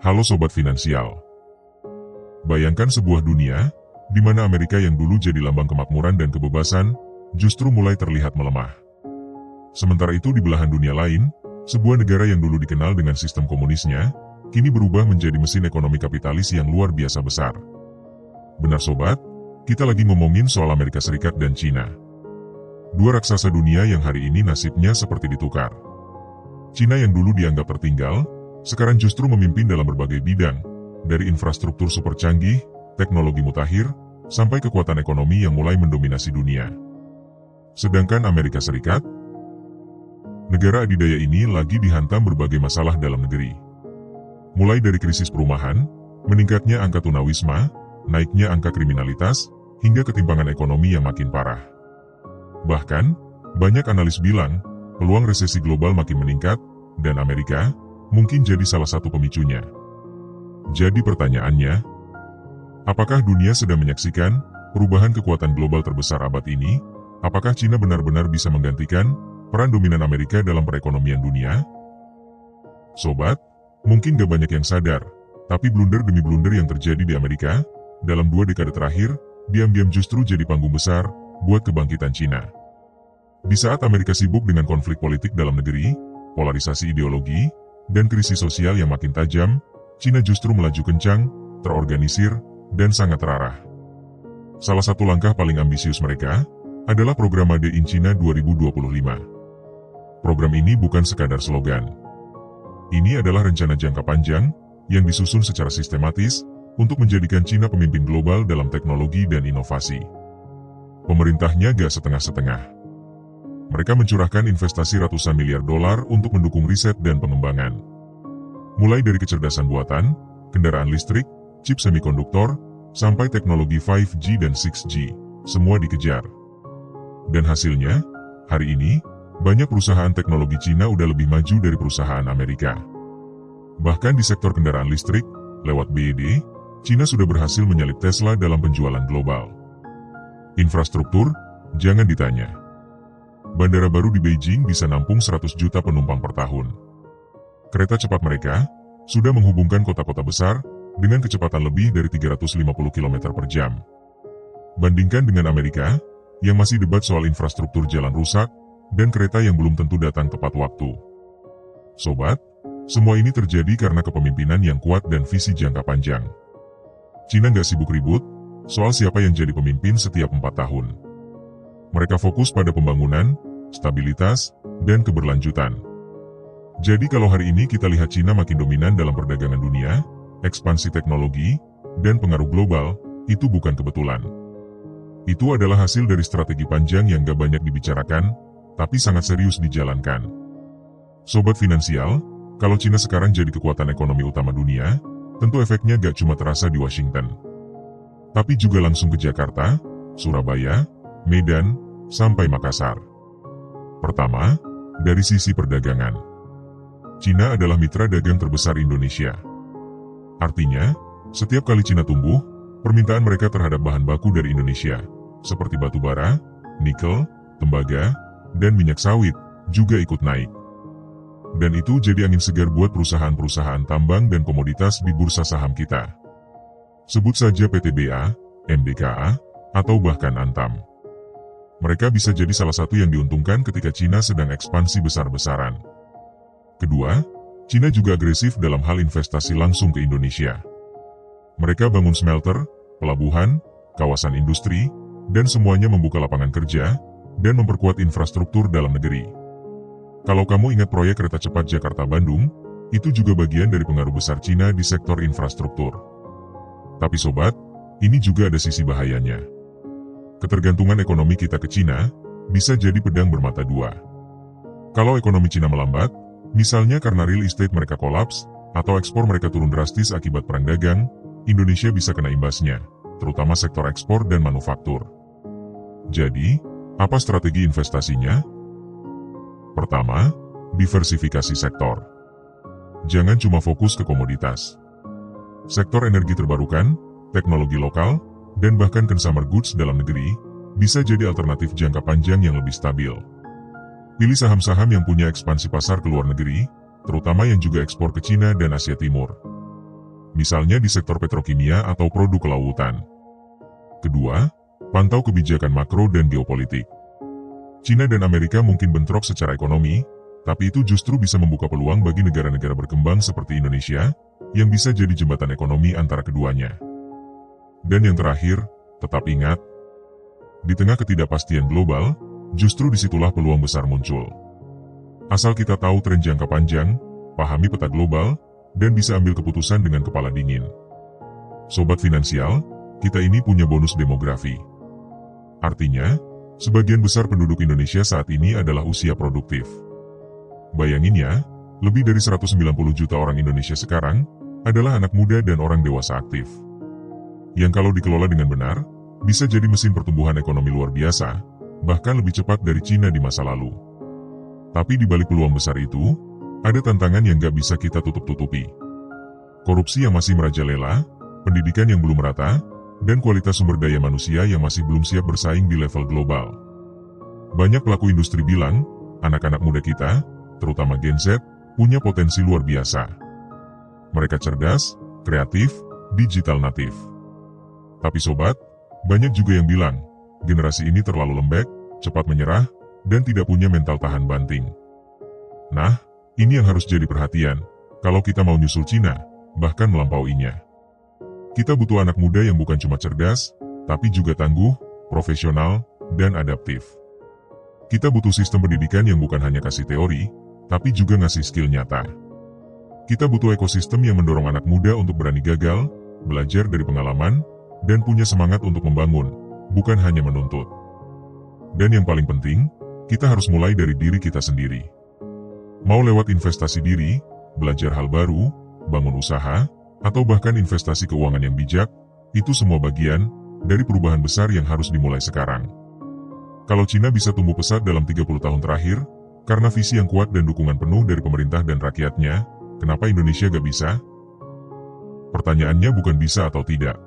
Halo Sobat Finansial. Bayangkan sebuah dunia, di mana Amerika yang dulu jadi lambang kemakmuran dan kebebasan, justru mulai terlihat melemah. Sementara itu di belahan dunia lain, sebuah negara yang dulu dikenal dengan sistem komunisnya, kini berubah menjadi mesin ekonomi kapitalis yang luar biasa besar. Benar Sobat, kita lagi ngomongin soal Amerika Serikat dan Cina. Dua raksasa dunia yang hari ini nasibnya seperti ditukar. Cina yang dulu dianggap tertinggal, sekarang justru memimpin dalam berbagai bidang, dari infrastruktur super canggih, teknologi mutakhir, sampai kekuatan ekonomi yang mulai mendominasi dunia. Sedangkan Amerika Serikat, negara adidaya ini lagi dihantam berbagai masalah dalam negeri. Mulai dari krisis perumahan, meningkatnya angka tunawisma, naiknya angka kriminalitas, hingga ketimpangan ekonomi yang makin parah. Bahkan, banyak analis bilang, peluang resesi global makin meningkat, dan Amerika mungkin jadi salah satu pemicunya. Jadi pertanyaannya, apakah dunia sedang menyaksikan perubahan kekuatan global terbesar abad ini? Apakah Cina benar-benar bisa menggantikan peran dominan Amerika dalam perekonomian dunia? Sobat, mungkin gak banyak yang sadar, tapi blunder demi blunder yang terjadi di Amerika, dalam 2 dekade terakhir, diam-diam justru jadi panggung besar buat kebangkitan Cina. Di saat Amerika sibuk dengan konflik politik dalam negeri, polarisasi ideologi, dan krisis sosial yang makin tajam, Cina justru melaju kencang, terorganisir, dan sangat terarah. Salah satu langkah paling ambisius mereka adalah program Made in China 2025. Program ini bukan sekadar slogan. Ini adalah rencana jangka panjang yang disusun secara sistematis untuk menjadikan Cina pemimpin global dalam teknologi dan inovasi. Pemerintahnya gak setengah-setengah. Mereka mencurahkan investasi ratusan miliar dolar untuk mendukung riset dan pengembangan. Mulai dari kecerdasan buatan, kendaraan listrik, chip semikonduktor, sampai teknologi 5G dan 6G, semua dikejar. Dan hasilnya, hari ini, banyak perusahaan teknologi Cina udah lebih maju dari perusahaan Amerika. Bahkan di sektor kendaraan listrik, lewat BYD, Cina sudah berhasil menyalip Tesla dalam penjualan global. Infrastruktur, jangan ditanya. Bandara baru di Beijing bisa nampung 100 juta penumpang per tahun. Kereta cepat mereka sudah menghubungkan kota-kota besar dengan kecepatan lebih dari 350 km per jam. Bandingkan dengan Amerika, yang masih debat soal infrastruktur jalan rusak dan kereta yang belum tentu datang tepat waktu. Sobat, semua ini terjadi karena kepemimpinan yang kuat dan visi jangka panjang. Cina nggak sibuk ribut soal siapa yang jadi pemimpin setiap 4 tahun. Mereka fokus pada pembangunan, stabilitas, dan keberlanjutan. Jadi kalau hari ini kita lihat Cina makin dominan dalam perdagangan dunia, ekspansi teknologi, dan pengaruh global, itu bukan kebetulan. Itu adalah hasil dari strategi panjang yang gak banyak dibicarakan, tapi sangat serius dijalankan. Sobat Finansial, kalau Cina sekarang jadi kekuatan ekonomi utama dunia, tentu efeknya gak cuma terasa di Washington, tapi juga langsung ke Jakarta, Surabaya, Medan, sampai Makassar. Pertama, dari sisi perdagangan. Cina adalah mitra dagang terbesar Indonesia. Artinya, setiap kali Cina tumbuh, permintaan mereka terhadap bahan baku dari Indonesia, seperti batu bara, nikel, tembaga, dan minyak sawit, juga ikut naik. Dan itu jadi angin segar buat perusahaan-perusahaan tambang dan komoditas di bursa saham kita. Sebut saja PTBA, MDKA, atau bahkan Antam. Mereka bisa jadi salah satu yang diuntungkan ketika Cina sedang ekspansi besar-besaran. Kedua, Cina juga agresif dalam hal investasi langsung ke Indonesia. Mereka bangun smelter, pelabuhan, kawasan industri, dan semuanya membuka lapangan kerja, dan memperkuat infrastruktur dalam negeri. Kalau kamu ingat proyek kereta cepat Jakarta-Bandung, itu juga bagian dari pengaruh besar Cina di sektor infrastruktur. Tapi sobat, ini juga ada sisi bahayanya. Ketergantungan ekonomi kita ke Cina bisa jadi pedang bermata dua. Kalau ekonomi Cina melambat, misalnya karena real estate mereka kolaps, atau ekspor mereka turun drastis akibat perang dagang, Indonesia bisa kena imbasnya, terutama sektor ekspor dan manufaktur. Jadi, apa strategi investasinya? Pertama, diversifikasi sektor. Jangan cuma fokus ke komoditas. Sektor energi terbarukan, teknologi lokal, dan bahkan consumer goods dalam negeri, bisa jadi alternatif jangka panjang yang lebih stabil. Pilih saham-saham yang punya ekspansi pasar ke luar negeri, terutama yang juga ekspor ke Cina dan Asia Timur. misalnya di sektor petrokimia atau produk kelautan. Kedua, pantau kebijakan makro dan geopolitik. China dan Amerika mungkin bentrok secara ekonomi, tapi itu justru bisa membuka peluang bagi negara-negara berkembang seperti Indonesia, yang bisa jadi jembatan ekonomi antara keduanya. Dan yang terakhir, tetap ingat, di tengah ketidakpastian global, justru disitulah peluang besar muncul. Asal kita tahu tren jangka panjang, pahami peta global, dan bisa ambil keputusan dengan kepala dingin. Sobat finansial, kita ini punya bonus demografi. Artinya, sebagian besar penduduk Indonesia saat ini adalah usia produktif. Bayangin ya, lebih dari 190 juta orang Indonesia sekarang adalah anak muda dan orang dewasa aktif. Yang kalau dikelola dengan benar, bisa jadi mesin pertumbuhan ekonomi luar biasa, bahkan lebih cepat dari China di masa lalu. Tapi di balik peluang besar itu, ada tantangan yang gak bisa kita tutup-tutupi. Korupsi yang masih merajalela, pendidikan yang belum merata, dan kualitas sumber daya manusia yang masih belum siap bersaing di level global. Banyak pelaku industri bilang, anak-anak muda kita, terutama Gen Z, punya potensi luar biasa. Mereka cerdas, kreatif, digital natif. Tapi sobat, banyak juga yang bilang, generasi ini terlalu lembek, cepat menyerah, dan tidak punya mental tahan banting. Nah, ini yang harus jadi perhatian, kalau kita mau nyusul China, bahkan melampauinya. Kita butuh anak muda yang bukan cuma cerdas, tapi juga tangguh, profesional, dan adaptif. Kita butuh sistem pendidikan yang bukan hanya kasih teori, tapi juga ngasih skill nyata. Kita butuh ekosistem yang mendorong anak muda untuk berani gagal, belajar dari pengalaman, dan punya semangat untuk membangun, bukan hanya menuntut. Dan yang paling penting, kita harus mulai dari diri kita sendiri. Mau lewat investasi diri, belajar hal baru, bangun usaha, atau bahkan investasi keuangan yang bijak, itu semua bagian dari perubahan besar yang harus dimulai sekarang. Kalau China bisa tumbuh pesat dalam 30 tahun terakhir, karena visi yang kuat dan dukungan penuh dari pemerintah dan rakyatnya, kenapa Indonesia gak bisa? Pertanyaannya bukan bisa atau tidak,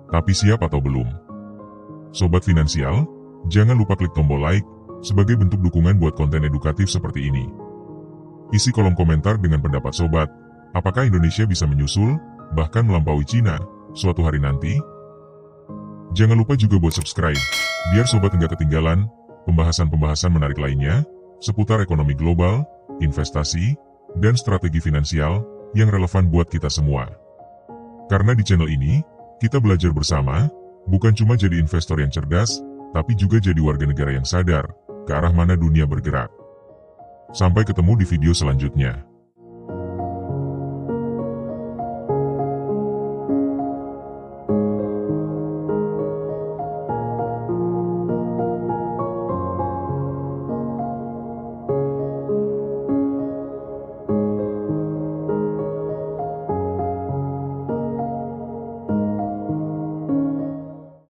tapi siap atau belum. Sobat finansial, jangan lupa klik tombol like, sebagai bentuk dukungan buat konten edukatif seperti ini. Isi kolom komentar dengan pendapat sobat, apakah Indonesia bisa menyusul, bahkan melampaui China, suatu hari nanti? Jangan lupa juga buat subscribe, biar sobat nggak ketinggalan pembahasan-pembahasan menarik lainnya, seputar ekonomi global, investasi, dan strategi finansial, yang relevan buat kita semua. Karena di channel ini, kita belajar bersama, bukan cuma jadi investor yang cerdas, tapi juga jadi warga negara yang sadar, ke arah mana dunia bergerak. Sampai ketemu di video selanjutnya.